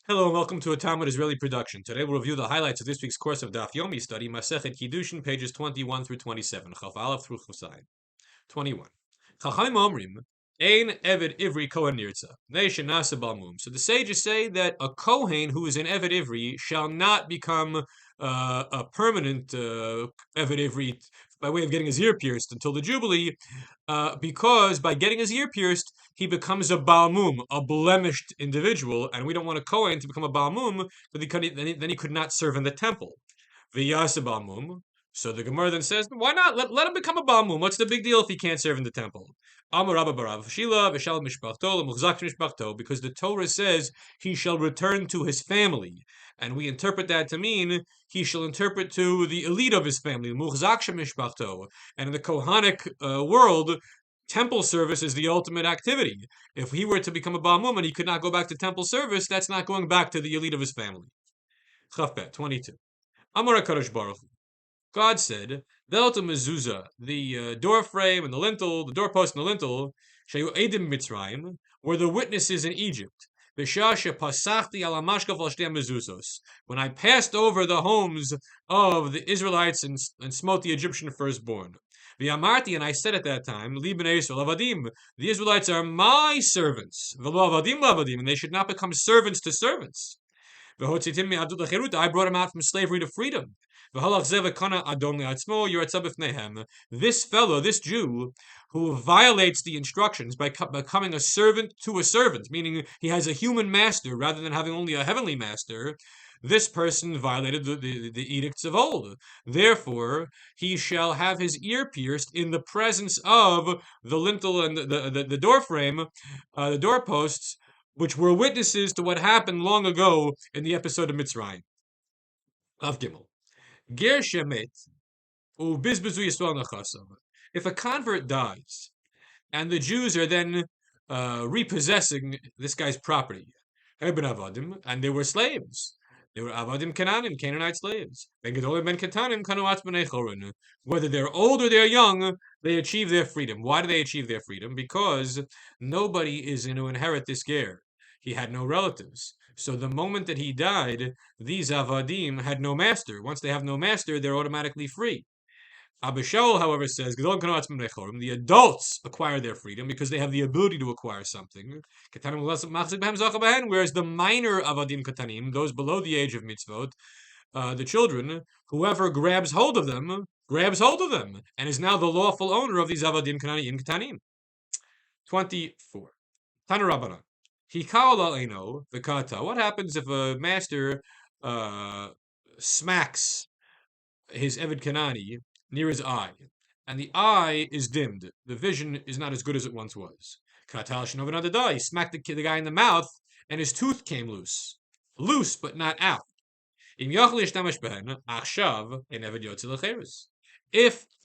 Hello and welcome to a Talmud Israeli production. Today we'll review the highlights of this week's course of Daf Yomi study, Masechet Kiddushin, pages 21 through 27, Chaf Aleph through Chusayin. 21. Chachamim Omrim, Ein Eved Ivri Kohen Nirtza, Nation Nasa Balmum. So the sages say that a Kohen who is an Eved Ivri shall not become a permanent Eved Ivri by way of getting his ear pierced until the Jubilee, because by getting his ear pierced, he becomes a Balmum, a blemished individual, and we don't want a Kohen to become a Balmum, because then he could not serve in the temple. V'yasa Balmum. So the Gemara then says, why not? Let him become a Balmum. What's the big deal if he can't serve in the temple? Amar Rabba Barav Shila v'shal mishpachto l'muchzak mishpachto, because the Torah says he shall return to his family, and we interpret that to mean he shall interpret to the elite of his family, muchzak mishpachto. And in the Kohanic world, temple service is the ultimate activity. If he were to become a Balmum and he could not go back to temple service, that's not going back to the elite of his family. Chafbet 22. Amar HaKadosh Baruch Hu. God said, Delta mezuzah, the door frame and the lintel, the doorpost and the lintel, shayu edim Mitzrayim, were the witnesses in Egypt. When I passed over the homes of the Israelites and smote the Egyptian firstborn. V'amarti, and I said at that time, Li b'nei Yisrael avadim, the Israelites are my servants, v'lo avadim l'avadim, and they should not become servants to servants. I brought him out from slavery to freedom. This fellow, this Jew, who violates the instructions by becoming a servant to a servant, meaning he has a human master rather than having only a heavenly master, this person violated the edicts of old. Therefore, he shall have his ear pierced in the presence of the lintel and the door frame, the doorposts, which were witnesses to what happened long ago in the episode of Mitzrayim. Av Gimel. Ger shemet ubizbezu Yisrael nachasav. If a convert dies, and the Jews are then repossessing this guy's property, and they were slaves. They were avadim Canaanim, Canaanite slaves. Whether they're old or they're young, they achieve their freedom. Why do they achieve their freedom? Because nobody is going to inherit this ger. He had no relatives. So the moment that he died, these avadim had no master. Once they have no master, they're automatically free. Abba Shaul, however, says the adults acquire their freedom because they have the ability to acquire something. Whereas the minor avadim katanim, those below the age of mitzvot, the children, whoever grabs hold of them, and is now the lawful owner of these avadim katanim. 24. Tanu Rabbanan. What happens if a master smacks his Eved Kanani near his eye, and the eye is dimmed? The vision is not as good as it once was. He smacked the guy in the mouth, and his tooth came loose. Loose, but not out. If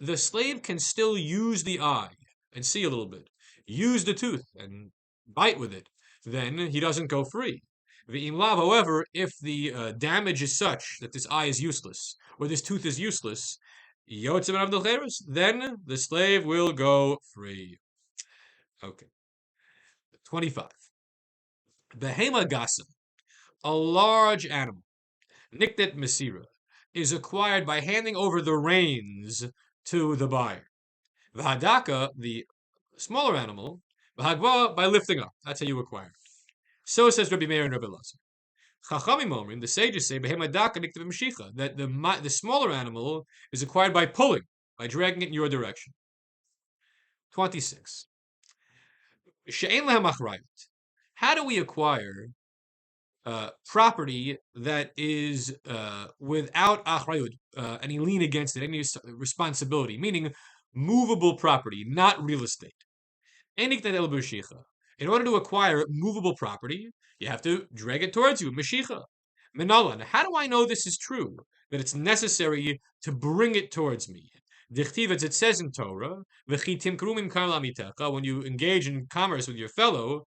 the slave can still use the eye and see a little bit, use the tooth and bite with it, then he doesn't go free. However, if the damage is such that this eye is useless, or this tooth is useless, then the slave will go free. Okay. 25. Behema gasa, a large animal, niktet mesira, is acquired by handing over the reins to the buyer. V'hadaka, the smaller animal, v'hagva, by lifting up. That's how you acquire. So says Rabbi Meir and Rabbi Lazar. Chachamim Omrim, the sages say, Behemadaka niktet b'mshicha, that the smaller animal is acquired by pulling, by dragging it in your direction. 26. She'ein lehem achrayut. How do we acquire property that is without achrayut, any lien against it, any responsibility, meaning movable property, not real estate? In order to acquire movable property, you have to drag it towards you, meshicha. Menalan, how do I know this is true, that it's necessary to bring it towards me? Dichtiv, as it says in Torah, when you engage in commerce with your fellow,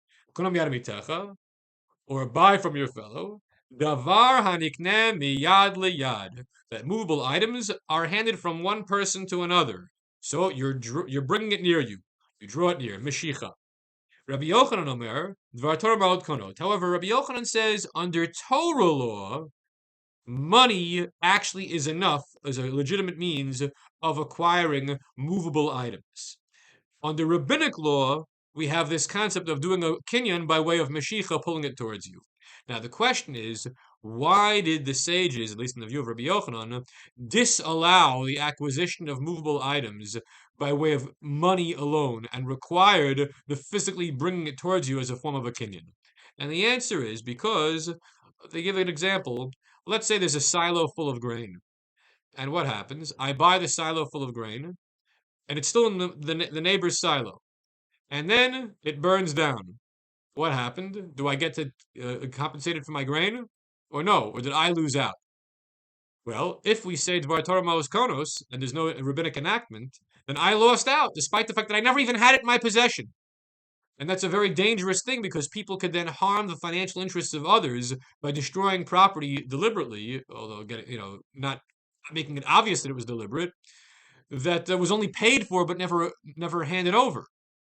or buy from your fellow, davar hanikne miyad liyad, that movable items are handed from one person to another. So you're bringing it near you. You draw it near, meshicha. Rabbi Yochanan Omer, Dvar Torah Ma'od Konot. However, Rabbi Yochanan says under Torah law, money actually is enough as a legitimate means of acquiring movable items. Under rabbinic law, we have this concept of doing a kinyan by way of Mashiach pulling it towards you. Now, the question is, why did the sages, at least in the view of Rabbi Yochanan, disallow the acquisition of movable items by way of money alone and required the physically bringing it towards you as a form of a kinyan? And the answer is because they give an example. Let's say there's a silo full of grain. And what happens? I buy the silo full of grain, and it's still in the neighbor's silo. And then it burns down. What happened? Do I get to compensated for my grain? Or no? Or did I lose out? Well, if we say Dvar Torah Ma'os Konos, and there's no rabbinic enactment, then I lost out, despite the fact that I never even had it in my possession. And that's a very dangerous thing because people could then harm the financial interests of others by destroying property deliberately, although not making it obvious that it was deliberate, that was only paid for but never handed over.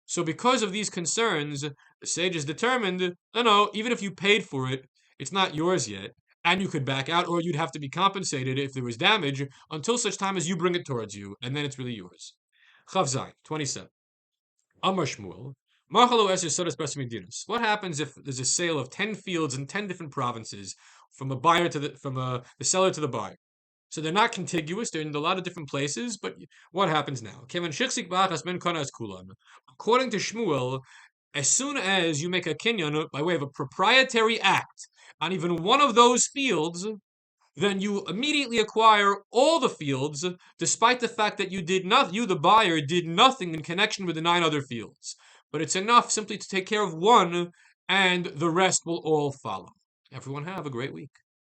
So because of these concerns, the sages determined, no, even if you paid for it, it's not yours yet, and you could back out, or you'd have to be compensated if there was damage until such time as you bring it towards you, and then it's really yours. Chav Zayin, 27. Amar Shmuel. What happens if there's a sale of 10 fields in 10 different provinces from the seller to the buyer? So they're not contiguous, they're in a lot of different places, but what happens now? According to Shmuel, as soon as you make a kinyan by way of a proprietary act on even one of those fields, then you immediately acquire all the fields, despite the fact that you, the buyer, did nothing in connection with the 9 other fields. But it's enough simply to take care of one, and the rest will all follow. Everyone have a great week.